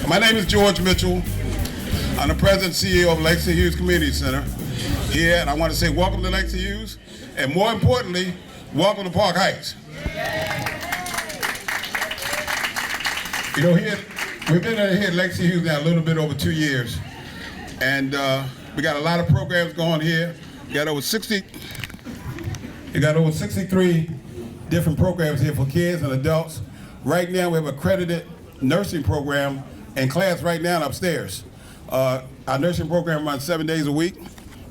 My name is George Mitchell. I'm the president and CEO of Langston Hughes Community Center here, and I want to say welcome to Langston Hughes, and more importantly, welcome to Park Heights. You know, we've been here at Langston Hughes now a little bit over 2 years, and we got a lot of programs going here. We got over 63 different programs here for kids and adults. Right now, we have an accredited nursing program in class right now upstairs. Our nursing program runs 7 days a week,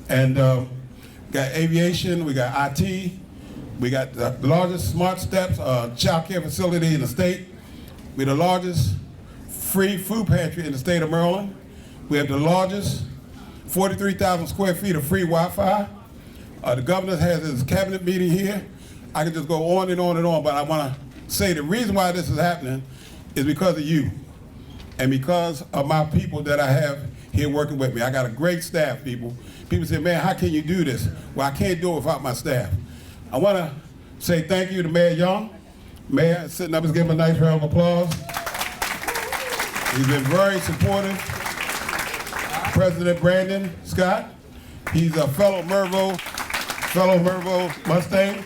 and got aviation, we got IT, we got the largest Smart Steps child care facility in the state. We're the largest free food pantry in the state of Maryland. We have the largest 43,000 square feet of free Wi-Fi. The governor has his cabinet meeting here. I can just go on and on and on, but I want to say the reason why this is happening is because of you and because of my people that I have here working with me. I got a great staff, people. People say, man, how can you do this? Well, I can't do it without my staff. I want to say thank you to Mayor Young. Mayor, sitting up, let's give him a nice round of applause. He's been very supportive. President Brandon Scott, he's a fellow Mervo Mustang.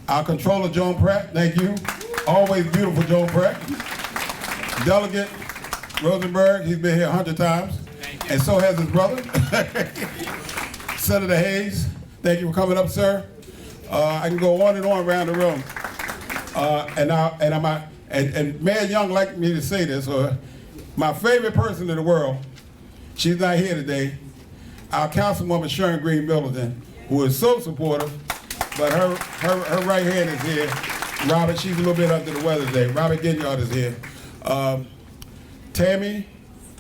Our controller, Joan Pratt, thank you. Always beautiful, Joan Pratt. Delegate Rosenberg, he's been here 100 times, and so has his brother. Senator Hayes, thank you for coming up, sir. I can go on and on around the room. And Mayor Young liked me to say this, my favorite person in the world, she's not here today, our Councilwoman Sharon Green Middleton, who is so supportive, but her right hand is here. Robert, she's a little bit under the weather today. Robert Ginyard is here. Tammy,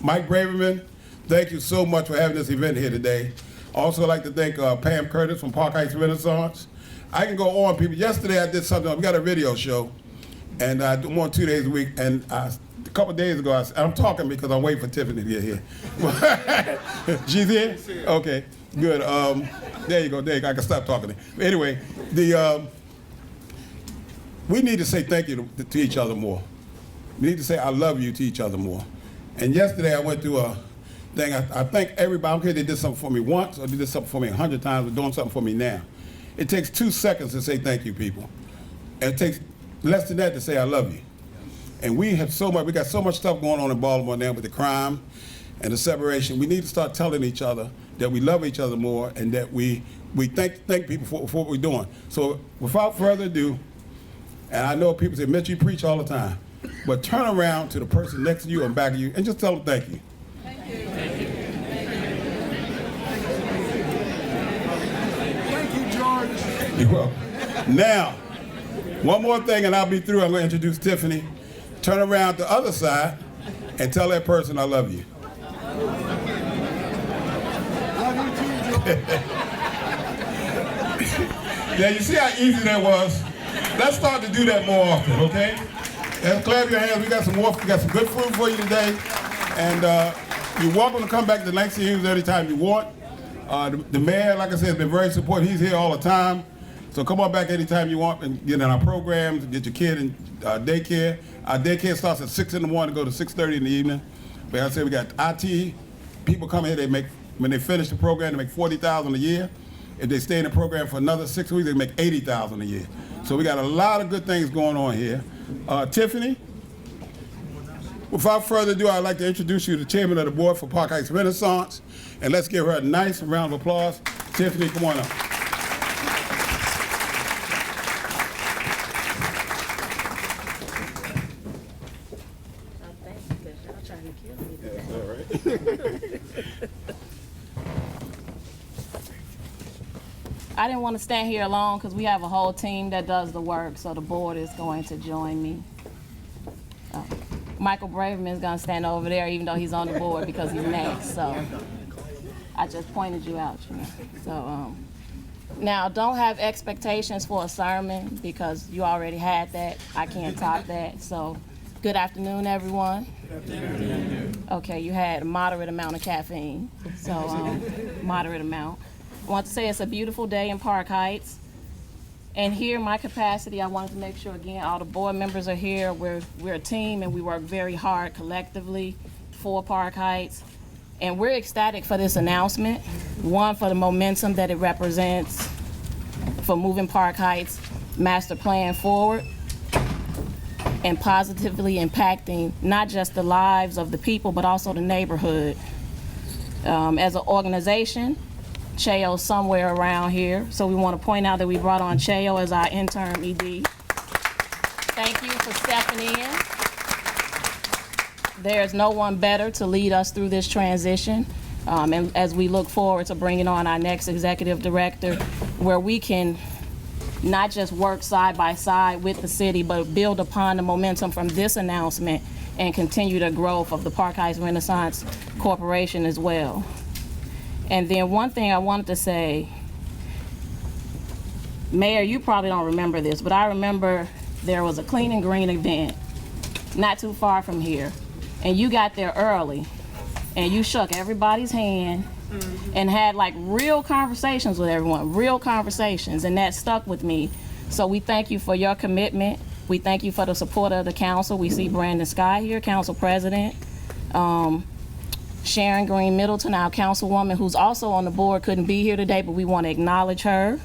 Mike Braverman, thank you so much for having this event here today. Also I'd like to thank Pam Curtis from Park Heights Renaissance. I can go on, people. Yesterday I did something, we got a video show, and I do more 2 days a week, and a couple days ago, I'm talking because I'm waiting for Tiffany to get here. She's here? Okay, good. There you go, I can stop talking. Anyway, we need to say thank you to each other more. We need to say I love you to each other more. And yesterday I went through a thing, I thank everybody, I don't care if they did something for me once or they did something for me 100 times, but doing something for me now. It takes 2 seconds to say thank you, people. And it takes less than that to say I love you. And we got so much stuff going on in Baltimore now with the crime and the separation. We need to start telling each other that we love each other more and that we thank people for what we're doing. So without further ado, and I know people say, Mitch, you preach all the time, but turn around to the person next to you and back of you and just tell them thank you. Thank you. Thank you. Thank you, George. You're welcome. Now, one more thing and I'll be through. I'm going to introduce Tiffany. Turn around to the other side and tell that person I love you. Love you too, George. Yeah, you see how easy that was? Let's start to do that more often, okay? And clap your hands. We got some good food for you today. And you're welcome to come back to Langston Hughes anytime you want. The mayor, like I said, has been very supportive. He's here all the time. So come on back anytime you want and get in our programs, get your kid in daycare. Our daycare starts at 6 in the morning, go to 6:30 in the evening. But I say we got IT, people come here, when they finish the program, they make $40,000 a year. If they stay in the program for another 6 weeks, they make $80,000 a year. So we got a lot of good things going on here. Tiffany, without further ado, I'd like to introduce you to the chairman of the board for Park Heights Renaissance. And let's give her a nice round of applause. Tiffany, come on up. I didn't want to stand here alone because we have a whole team that does the work, so the board is going to join me. Michael Braverman is going to stand over there even though he's on the board because he's next, so I just pointed you out. You know. So now don't have expectations for a sermon because you already had that. I can't top that, so good afternoon, everyone. Good afternoon. Okay, you had a moderate amount of caffeine, so moderate amount. I want to say it's a beautiful day in Park Heights, And here, in my capacity, I wanted to make sure, again, all the board members are here. We're a team, and we work very hard collectively for Park Heights. And we're ecstatic for this announcement. One, for the momentum that it represents for moving Park Heights master plan forward and positively impacting not just the lives of the people, but also the neighborhood. As an organization, Cheo's somewhere around here, so we want to point out that we brought on Cheo as our interim ED. Thank you for stepping in. There's no one better to lead us through this transition, and as we look forward to bringing on our next executive director, where we can not just work side by side with the city, but build upon the momentum from this announcement and continue the growth of the Park Heights Renaissance Corporation as well. And then one thing I wanted to say, Mayor, you probably don't remember this, but I remember there was a Clean and Green event not too far from here, and you got there early, and you shook everybody's hand and had like real conversations with everyone, real conversations, and that stuck with me. So we thank you for your commitment. We thank you for the support of the council. We see Brandon Sky here, council president. Sharon Green Middleton, our councilwoman, who's also on the board, couldn't be here today, but we want to acknowledge her.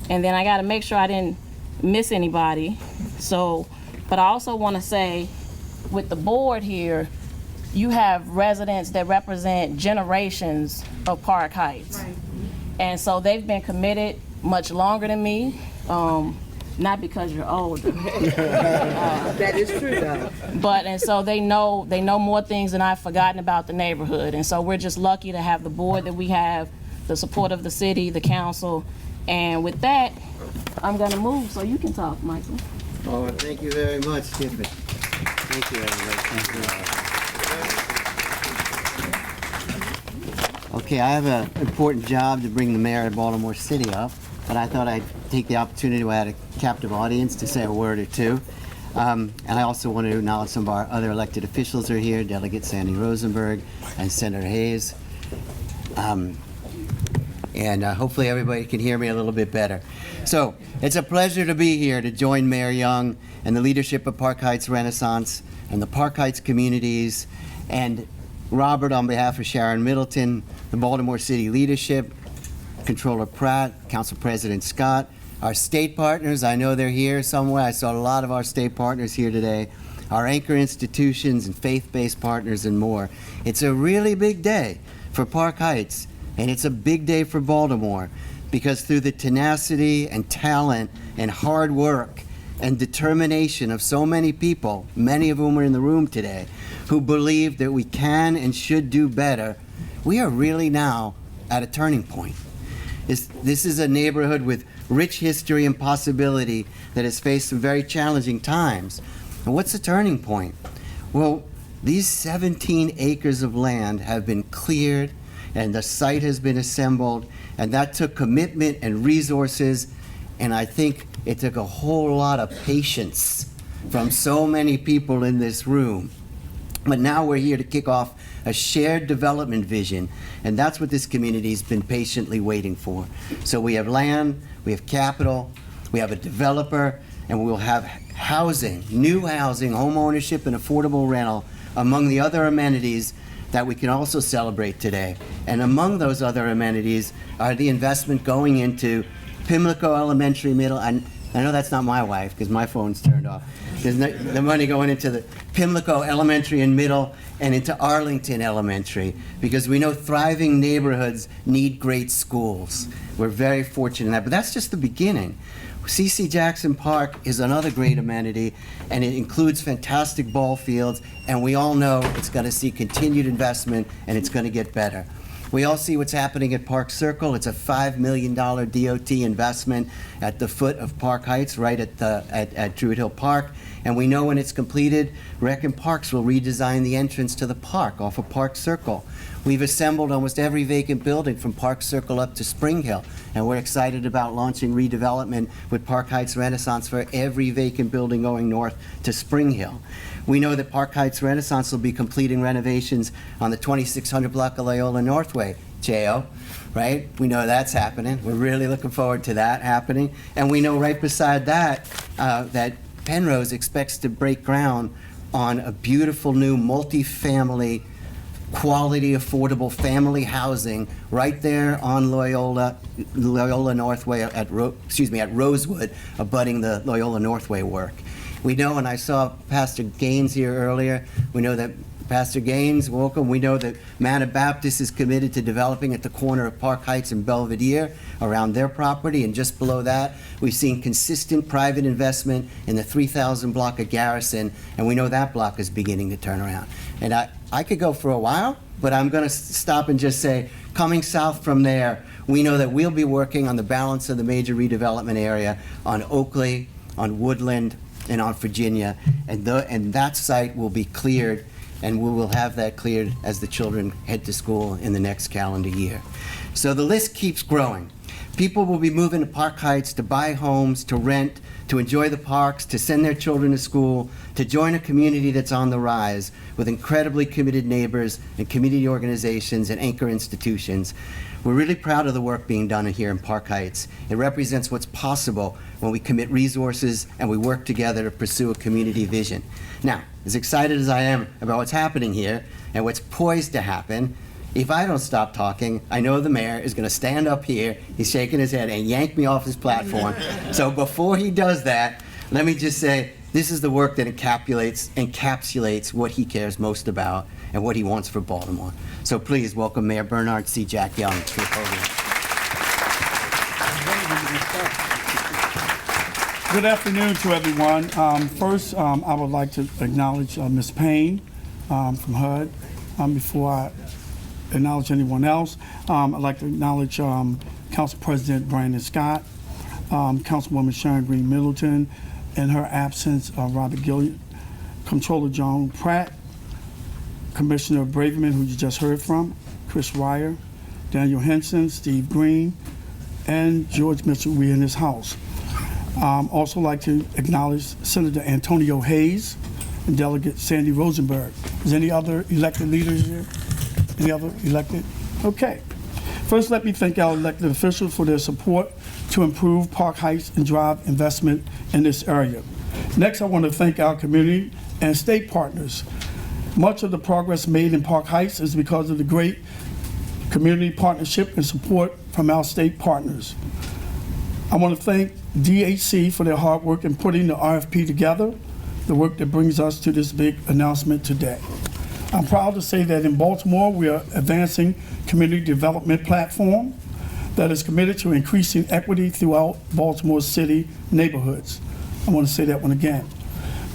And then I got to make sure I didn't miss anybody. So, but I also want to say, with the board here, you have residents that represent generations of Park Heights. Right. And so they've been committed much longer than me. Not because you're older. That is true, though. But, and so they know more things than I've forgotten about the neighborhood. And so we're just lucky to have the board that we have, the support of the city, the council. And with that, I'm gonna move so you can talk, Michael. Oh, thank you very much, Tiffany. Thank you, everybody. Thank you. Okay, I have an important job to bring the mayor of Baltimore City up, but I thought I'd take the opportunity while I had a captive audience to say a word or two. And I also want to acknowledge some of our other elected officials are here, Delegate Sandy Rosenberg and Senator Hayes. Hopefully everybody can hear me a little bit better. So it's a pleasure to be here to join Mayor Young and the leadership of Park Heights Renaissance and the Park Heights communities, and Robert on behalf of Sharon Middleton, the Baltimore City leadership, Controller Pratt, Council President Scott, our state partners, I know they're here somewhere. I saw a lot of our state partners here today, our anchor institutions and faith-based partners and more. It's a really big day for Park Heights, and it's a big day for Baltimore, because through the tenacity and talent and hard work and determination of so many people, many of whom are in the room today, who believe that we can and should do better, we are really now at a turning point. This is a neighborhood with rich history and possibility that has faced some very challenging times. And what's the turning point? Well, these 17 acres of land have been cleared and the site has been assembled, and that took commitment and resources, and I think it took a whole lot of patience from so many people in this room. But now we're here to kick off a shared development vision, and that's what this community's been patiently waiting for. So we have land, we have capital, we have a developer, and we'll have housing, new housing, home ownership, and affordable rental, among the other amenities that we can also celebrate today. And among those other amenities are the investment going into Pimlico Elementary Middle. I know that's not my wife because my phone's turned off. There's the money going into the Pimlico Elementary and Middle and into Arlington Elementary, because we know thriving neighborhoods need great schools. We're very fortunate in that, but that's just the beginning. C.C. Jackson Park is another great amenity, and it includes fantastic ball fields, and we all know it's going to see continued investment and it's going to get better. We all see what's happening at Park Circle. It's a $5 million DOT investment at the foot of Park Heights, right at Druid Hill Park. And we know when it's completed, Rec and Parks will redesign the entrance to the park off of Park Circle. We've assembled almost every vacant building from Park Circle up to Spring Hill, and we're excited about launching redevelopment with Park Heights Renaissance for every vacant building going north to Spring Hill. We know that Park Heights Renaissance will be completing renovations on the 2600 block of Loyola Northway, jail, right? We know that's happening. We're really looking forward to that happening. And we know right beside that, that Penrose expects to break ground on a beautiful new multi-family, quality, affordable family housing right there on Loyola Northway at Rosewood, abutting the Loyola Northway work. We know, and I saw Pastor Gaines here earlier, we know that Pastor Gaines, welcome. We know that Manna Baptist is committed to developing at the corner of Park Heights and Belvedere around their property, and just below that, we've seen consistent private investment in the 3000 block of Garrison, and we know that block is beginning to turn around. And I could go for a while, but I'm going to stop and just say, coming south from there, we know that we'll be working on the balance of the major redevelopment area on Oakley, on Woodland, and on Virginia, and that site will be cleared, and we will have that cleared as the children head to school in the next calendar year. So the list keeps growing. People will be moving to Park Heights to buy homes, to rent, to enjoy the parks, to send their children to school, to join a community that's on the rise with incredibly committed neighbors and community organizations and anchor institutions. We're really proud of the work being done here in Park Heights. It represents what's possible when we commit resources and we work together to pursue a community vision. Now, as excited as I am about what's happening here and what's poised to happen, if I don't stop talking, I know the mayor is going to stand up here, he's shaking his head, and yank me off his platform. So before he does that, let me just say, this is the work that encapsulates what he cares most about and what he wants for Baltimore. So please welcome Mayor Bernard C. Jack Young to the podium. Good afternoon to everyone. First, I would like to acknowledge Ms. Payne from HUD. Before I acknowledge anyone else, I'd like to acknowledge Council President Brandon Scott, Councilwoman Sharon Green Middleton, in her absence, Robert Gillian, Comptroller John Pratt, Commissioner Braverman, who you just heard from, Chris Ryer, Daniel Henson, Steve Green, and George Mitchell. We in this house. Also like to acknowledge Senator Antonio Hayes and Delegate Sandy Rosenberg. Is any other elected leaders here? Any other elected? Okay. First, let me thank our elected officials for their support to improve Park Heights and drive investment in this area. Next, I want to thank our community and state partners. Much of the progress made in Park Heights is because of the great community partnership and support from our state partners. I want to thank DHC for their hard work in putting the RFP together, the work that brings us to this big announcement today. I'm proud to say that in Baltimore, we are advancing community development platform that is committed to increasing equity throughout Baltimore City neighborhoods. I want to say that one again.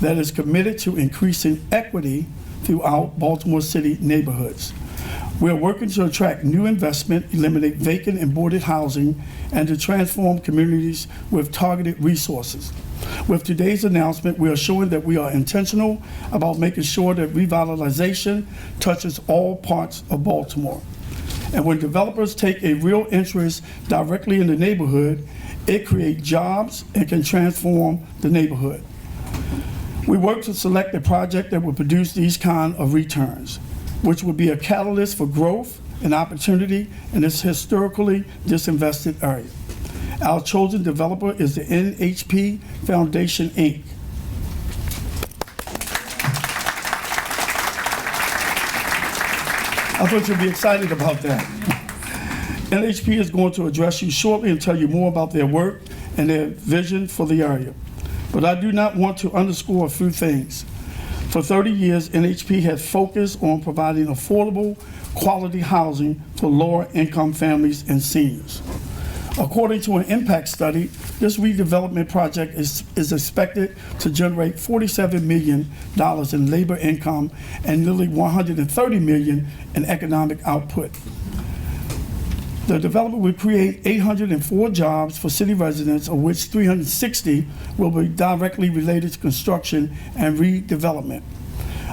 That is committed to increasing equity throughout Baltimore City neighborhoods. We are working to attract new investment, eliminate vacant and boarded housing, and to transform communities with targeted resources. With today's announcement, we are showing that we are intentional about making sure that revitalization touches all parts of Baltimore. And when developers take a real interest directly in the neighborhood, it creates jobs and can transform the neighborhood. We work to select a project that will produce these kind of returns, which will be a catalyst for growth and opportunity in this historically disinvested area. Our chosen developer is the NHP Foundation, Inc. I thought you'd be excited about that. NHP is going to address you shortly and tell you more about their work and their vision for the area. But I do not want to underscore a few things. For 30 years, NHP has focused on providing affordable, quality housing for lower income families and seniors. According to an impact study, this redevelopment project is expected to generate $47 million in labor income and nearly $130 million in economic output. The development will create 804 jobs for city residents, of which 360 will be directly related to construction and redevelopment.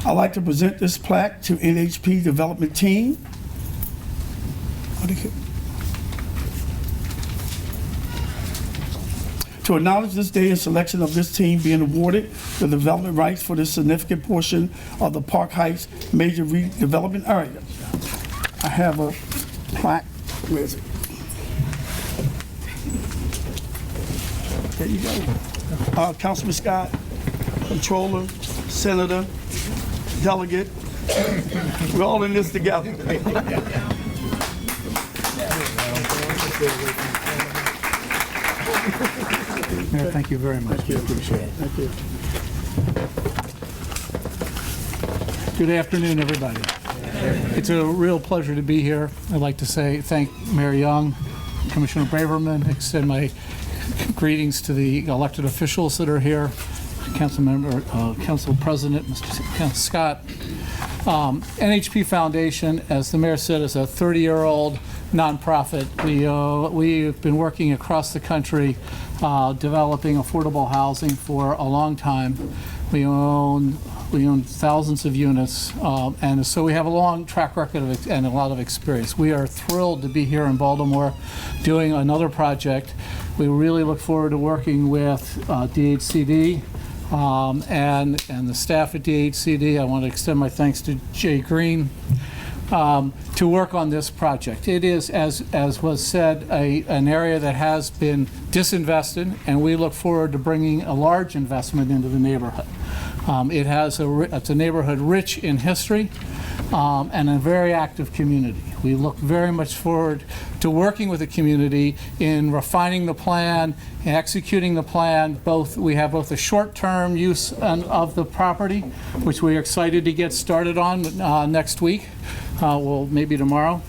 I'd like to present this plaque to NHP development team. To acknowledge this day and selection of this team being awarded the development rights for this significant portion of the Park Heights major redevelopment area. I have a plaque. Where is it? There you go. Councilman Scott, Controller, Senator, Delegate, we're all in this together. Mayor, thank you very much. Appreciate it. Thank you. Good afternoon, everybody. It's a real pleasure to be here. I'd like to thank Mayor Young, Commissioner Braverman, extend my greetings to the elected officials that are here, Council President, Mr. Scott. NHP Foundation, as the mayor said, is a 30-year-old nonprofit. We've been working across the country developing affordable housing for a long time. We own thousands of units, and so we have a long track record and a lot of experience. We are thrilled to be here in Baltimore doing another project. We really look forward to working with DHCD and the staff at DHCD. I want to extend my thanks to Jay Green to work on this project. It is, as was said, an area that has been disinvested, and we look forward to bringing a large investment into the neighborhood. It's a neighborhood rich in history and a very active community. We look very much forward to working with the community in refining the plan, executing the plan. We have both the short-term use of the property, which we are excited to get started on next week, maybe tomorrow,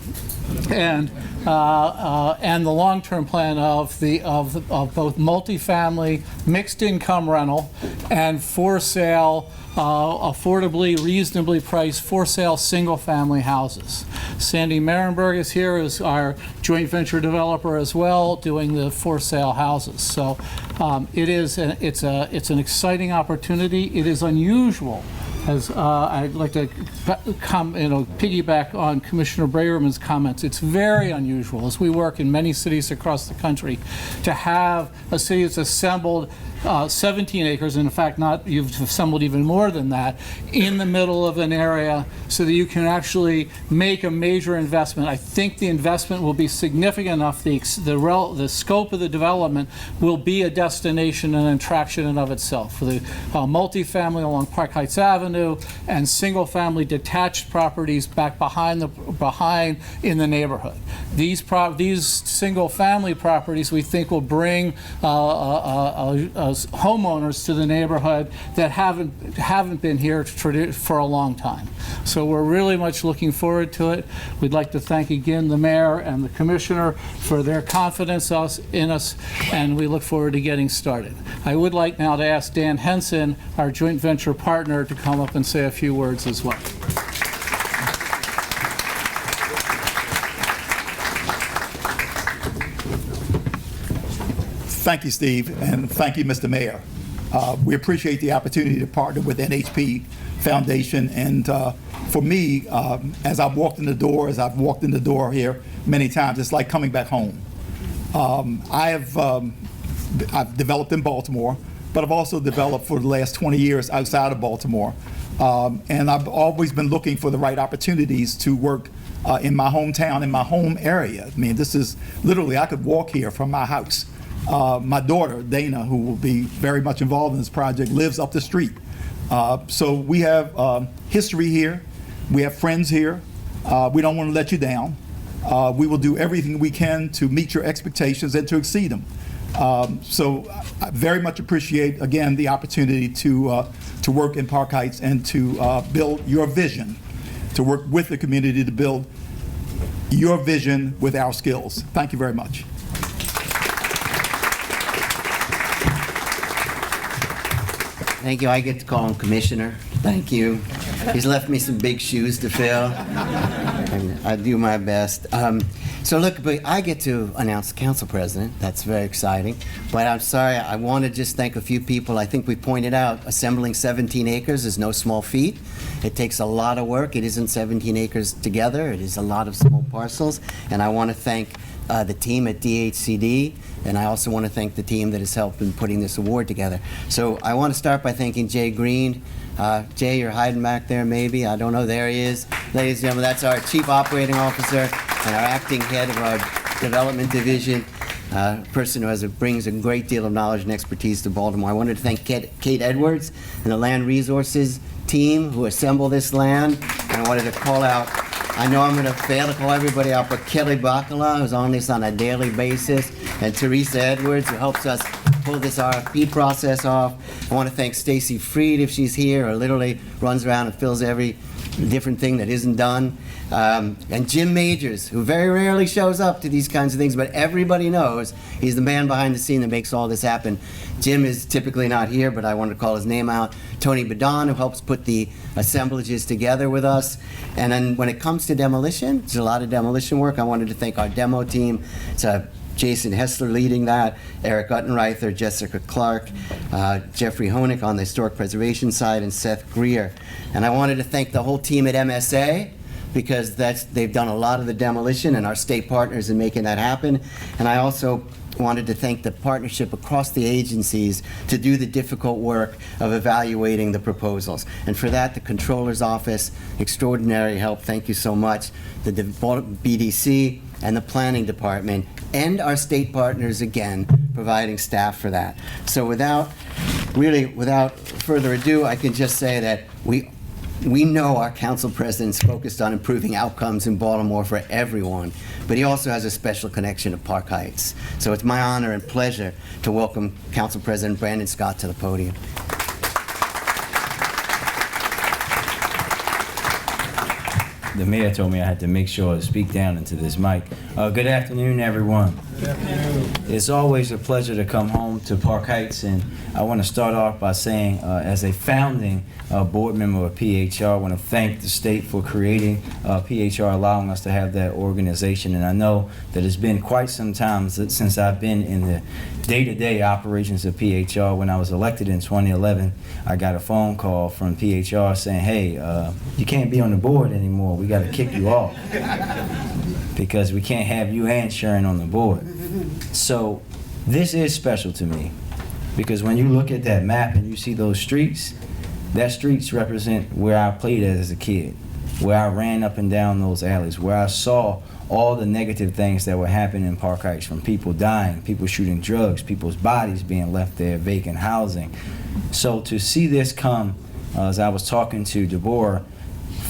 and the long-term plan of both multifamily, mixed-income rental, and for-sale, affordably, reasonably priced for-sale single-family houses. Sandy Marenberg is here, is our joint venture developer as well, doing the for-sale houses. So it's an exciting opportunity. It is unusual. As I'd like to piggyback on Commissioner Braverman's comments. It's very unusual, as we work in many cities across the country, to have a city that's assembled 17 acres, and in fact, you've assembled even more than that, in the middle of an area so that you can actually make a major investment. I think the investment will be significant enough, the scope of the development will be a destination and an attraction in of itself. For the multifamily along Park Heights Avenue and single-family detached properties back behind in the neighborhood. These single-family properties we think will bring homeowners to the neighborhood that haven't been here for a long time. So we're really much looking forward to it. We'd like to thank again the mayor and the commissioner for their confidence in us, and we look forward to getting started. I would like now to ask Dan Henson, our joint venture partner, to come up and say a few words as well. Thank you, Steve, and thank you, Mr. Mayor. We appreciate the opportunity to partner with NHP Foundation, and for me, as I've walked in the door here many times, it's like coming back home. I've developed in Baltimore, but I've also developed for the last 20 years outside of Baltimore, and I've always been looking for the right opportunities to work in my hometown, in my home area. I mean, this is literally, I could walk here from my house. My daughter, Dana, who will be very much involved in this project, lives up the street. So we have history here. We have friends here. We don't want to let you down. We will do everything we can to meet your expectations and to exceed them. So I very much appreciate, again, the opportunity to work in Park Heights and to build your vision, to work with the community to build your vision with our skills. Thank you very much. Thank you. I get to call him Commissioner. Thank you. He's left me some big shoes to fill, and I do my best. So look, but I get to announce the council president. That's very exciting. But I'm sorry, I want to just thank a few people. I think we pointed out assembling 17 acres is no small feat. It takes a lot of work. It isn't 17 acres together. It is a lot of small parcels. And I want to thank the team at DHCD, and I also want to thank the team that has helped in putting this award together. So I want to start by thanking Jay Green. Jay, you're hiding back there maybe. I don't know. There he is. Ladies and gentlemen, that's our Chief Operating Officer. and our acting head of our development division, a person who brings a great deal of knowledge and expertise to Baltimore. I wanted to thank Kate Edwards and the Land Resources team who assembled this land. And I wanted to call out, I know I'm going to fail to call everybody out, but Kelly Bacala, who's on this on a daily basis, and Teresa Edwards, who helps us pull this RFP process off. I want to thank Stacy Freed, if she's here, or literally runs around and fills every different thing that isn't done. And Jim Majors, who very rarely shows up to these kinds of things, but everybody knows he's the man behind the scene that makes all this happen. Jim is typically not here, but I wanted to call his name out. Tony Badon, who helps put the assemblages together with us. And then when it comes to demolition, there's a lot of demolition work. I wanted to thank our demo team. It's Jason Hessler leading that, Eric Uttenreither, Jessica Clark, Jeffrey Honig on the historic preservation side, and Seth Greer. And I wanted to thank the whole team at MSA, because they've done a lot of the demolition and our state partners in making that happen. And I also wanted to thank the partnership across the agencies to do the difficult work of evaluating the proposals. And for that, the Controller's Office, extraordinary help, thank you so much. The BDC and the Planning Department, and our state partners again, providing staff for that. So without further ado, I can just say that we know our council president's focused on improving outcomes in Baltimore for everyone, but he also has a special connection to Park Heights. So it's my honor and pleasure to welcome Council President Brandon Scott to the podium. The mayor told me I had to make sure to speak down into this mic. Good afternoon, everyone. Good afternoon. It's always a pleasure to come home to Park Heights, and I want to start off by saying, as a founding board member of PHR, I want to thank the state for creating PHR, allowing us to have that organization. And I know that it's been quite some time since I've been in the day-to-day operations of PHR. When I was elected in 2011, I got a phone call from PHR saying, hey, you can't be on the board anymore. We got to kick you off because we can't have you and Sharon on the board. So this is special to me, because when you look at that map and you see those streets, that streets represent where I played as a kid, where I ran up and down those alleys, where I saw all the negative things that were happening in Park Heights, from people dying, people shooting drugs, people's bodies being left there, vacant housing. So to see this come, as I was talking to Deborah,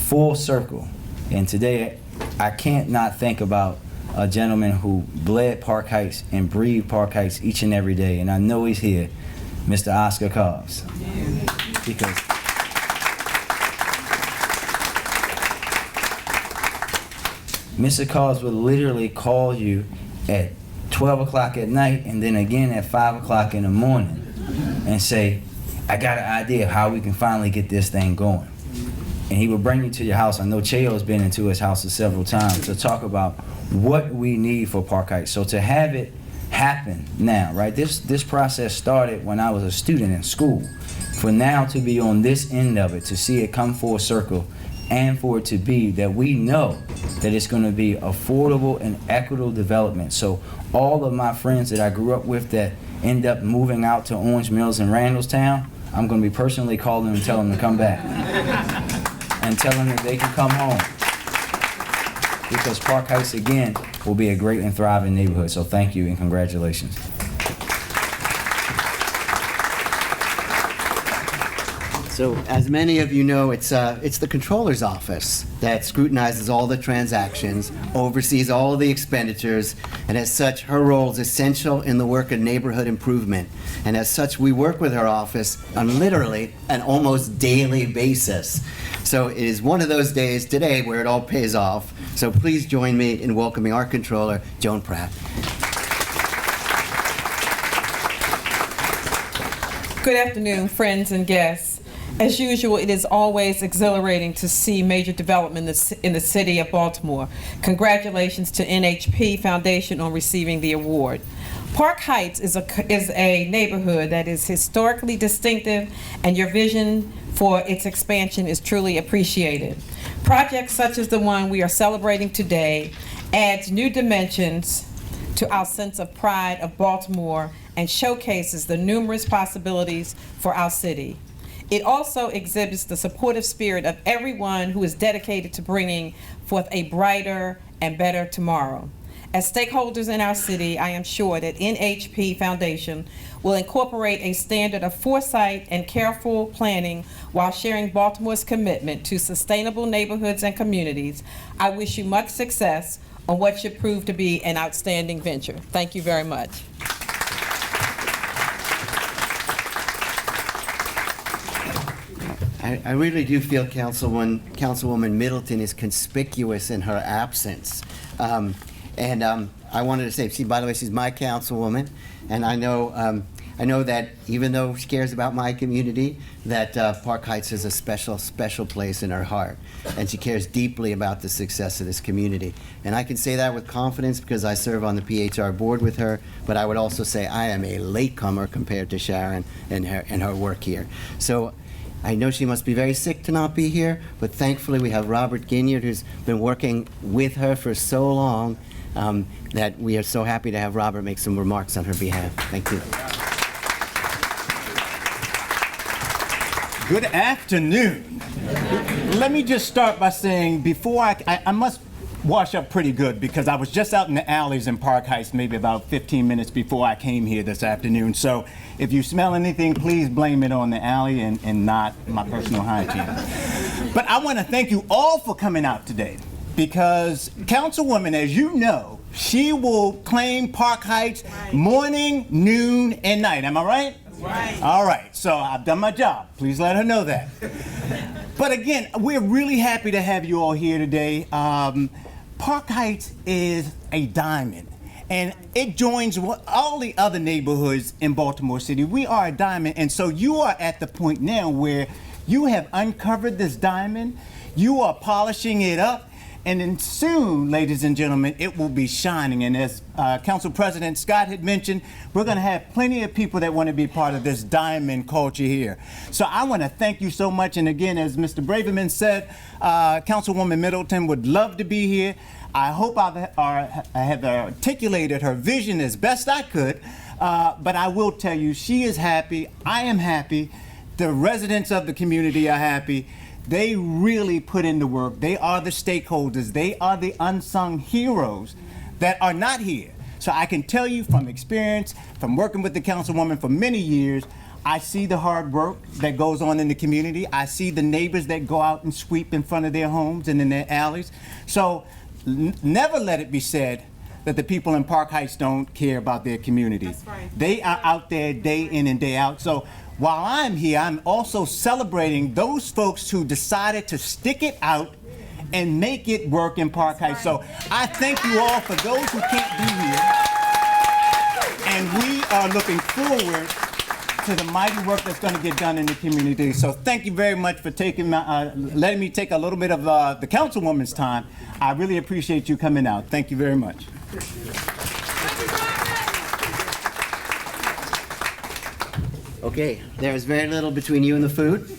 full circle, and today I can't not think about a gentleman who bled Park Heights and breathed Park Heights each and every day, and I know he's here, Mr. Oscar Cobbs. Because Mr. Cobbs would literally call you at 12 o'clock at night and then again at 5 o'clock in the morning and say, I got an idea of how we can finally get this thing going. And he would bring you to your house. I know Cheo's been into his houses several times to talk about what we need for Park Heights. So to have it happen now, right? This process started when I was a student in school. For now to be on this end of it, to see it come full circle, and for it to be that we know that it's going to be affordable and equitable development. So all of my friends that I grew up with that end up moving out to Orange Mills and Randallstown, I'm going to be personally calling them and telling them to come back. And tell them that they can come home. Because Park Heights, again, will be a great and thriving neighborhood. So thank you and congratulations. So as many of you know, it's the Controller's Office that scrutinizes all the transactions, oversees all of the expenditures, and as such, her role is essential in the work of neighborhood improvement. And as such, we work with her office on literally an almost daily basis. So it is one of those days today where it all pays off. So please join me in welcoming our Controller, Joan Pratt. Good afternoon, friends and guests. As usual, it is always exhilarating to see major development in the city of Baltimore. Congratulations to NHP Foundation on receiving the award. Park Heights is a neighborhood that is historically distinctive, and your vision for its expansion is truly appreciated. Projects such as the one we are celebrating today adds new dimensions to our sense of pride of Baltimore and showcases the numerous possibilities for our city. It also exhibits the supportive spirit of everyone who is dedicated to bringing forth a brighter and better tomorrow. As stakeholders in our city, I am sure that NHP Foundation will incorporate a standard of foresight and careful planning while sharing Baltimore's commitment to sustainable neighborhoods and communities. I wish you much success on what should prove to be an outstanding venture. Thank you very much. I really do feel Councilwoman Middleton is conspicuous in her absence. I wanted to say, by the way, she's my councilwoman, and I know that even though she cares about my community, that Park Heights is a special place in her heart, and she cares deeply about the success of this community. And I can say that with confidence because I serve on the PHR board with her, but I would also say I am a latecomer compared to Sharon and her work here. So I know she must be very sick to not be here, but thankfully we have Robert Ginyard, who's been working with her for so long, that we are so happy to have Robert make some remarks on her behalf. Thank you. Good afternoon. Let me just start by saying before I must wash up pretty good because I was just out in the alleys in Park Heights maybe about 15 minutes before I came here this afternoon. So if you smell anything, please blame it on the alley and not my personal hygiene. But I want to thank you all for coming out today because Councilwoman, as you know, she will claim Park Heights morning, noon, and night. Am I right? Right. All right, so I've done my job. Please let her know that. But again, we're really happy to have you all here today. Park Heights is a diamond, and it joins all the other neighborhoods in Baltimore City. We are a diamond, and so you are at the point now where you have uncovered this diamond, you are polishing it up, and then soon, ladies and gentlemen, it will be shining. And as Council President Scott had mentioned, we're going to have plenty of people that want to be part of this diamond culture here. So I want to thank you so much. And again, as Mr. Braverman said, Councilwoman Middleton would love to be here. I hope I have articulated her vision as best I could. But I will tell you, she is happy. I am happy. The residents of the community are happy. They really put in the work. They are the stakeholders. They are the unsung heroes that are not here. So I can tell you from experience, from working with the councilwoman for many years, I see the hard work that goes on in the community. I see the neighbors that go out and sweep in front of their homes and in their alleys. So never let it be said that the people in Park Heights don't care about their community. That's right. They are out there day in and day out. So while I'm here, I'm also celebrating those folks who decided to stick it out and make it work in Park Heights. So I thank you all for those who can't be here. And we are looking forward to the mighty work that's going to get done in the community. So thank you very much for taking letting me take a little bit of the councilwoman's time. I really appreciate you coming out. Thank you very much. Okay, there's very little between you and the food,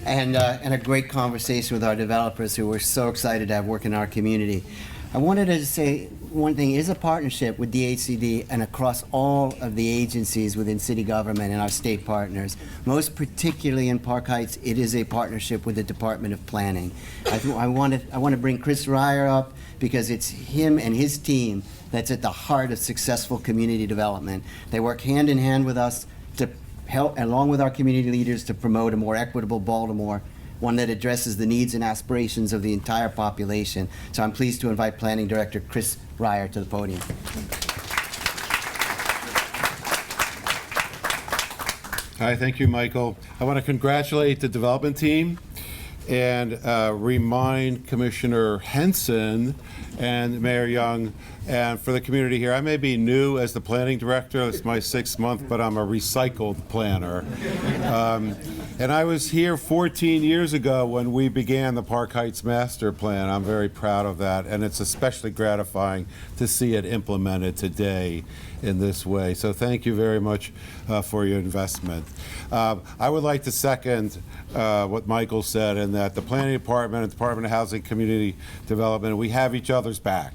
and a great conversation with our developers who were so excited to have work in our community. I wanted to say one thing, it is a partnership with DHCD and across all of the agencies within city government and our state partners. Most particularly in Park Heights, it is a partnership with the Department of Planning. I want to bring Chris Ryer up because it's him and his team that's at the heart of successful community development. They work hand in hand with us to help, along with our community leaders, to promote a more equitable Baltimore, one that addresses the needs and aspirations of the entire population. So I'm pleased to invite Planning Director Chris Ryer to the podium. Hi, thank you, Michael. I want to congratulate the development team and remind Commissioner Henson and Mayor Young and for the community here. I may be new as the planning director. It's my 6th month, but I'm a recycled planner. And I was here 14 years ago when we began the Park Heights Master Plan. I'm very proud of that, and it's especially gratifying to see it implemented today in this way. So thank you very much for your investment. I would like to second what Michael said, in that the Planning Department and Department of Housing Community Development, we have each other's back.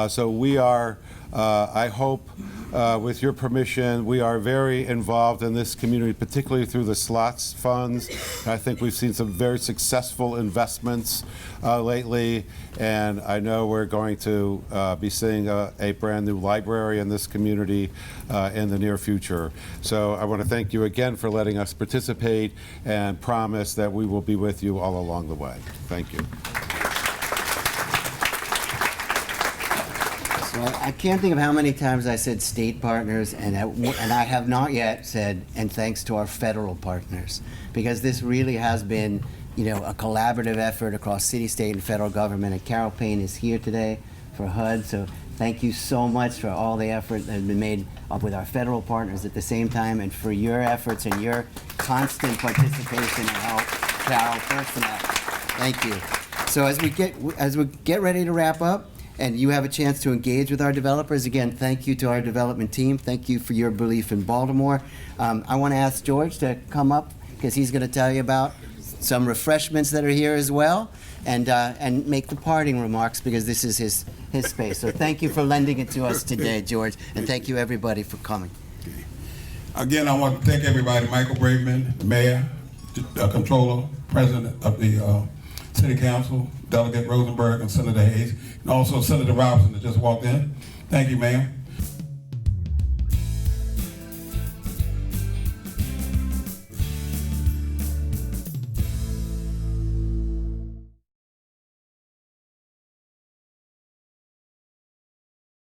So we are, I hope, with your permission, we are very involved in this community, particularly through the slots funds. I think we've seen some very successful investments lately, and I know we're going to be seeing a brand new library in this community in the near future. So I want to thank you again for letting us participate and promise that we will be with you all along the way. Thank you. I can't think of how many times I said state partners, and I have not yet said, and thanks to our federal partners, because this really has been, a collaborative effort across city, state, and federal government. And Carol Payne is here today for HUD, so thank you so much for all the effort that has been made up with our federal partners at the same time, and for your efforts and your constant participation and help, Carol, personally. Thank you. So as we get ready to wrap up, and you have a chance to engage with our developers. Again, thank you to our development team. Thank you for your belief in Baltimore. I want to ask George to come up because he's going to tell you about some refreshments that are here as well, and make the parting remarks because this is his space. So thank you for lending it to us today, George, and thank you everybody for coming. Again, I want to thank everybody, Michael Braverman, the mayor, the controller, president of the City Council, Delegate Rosenberg, and Senator Hayes, and also Senator Robinson that just walked in. Thank you, ma'am.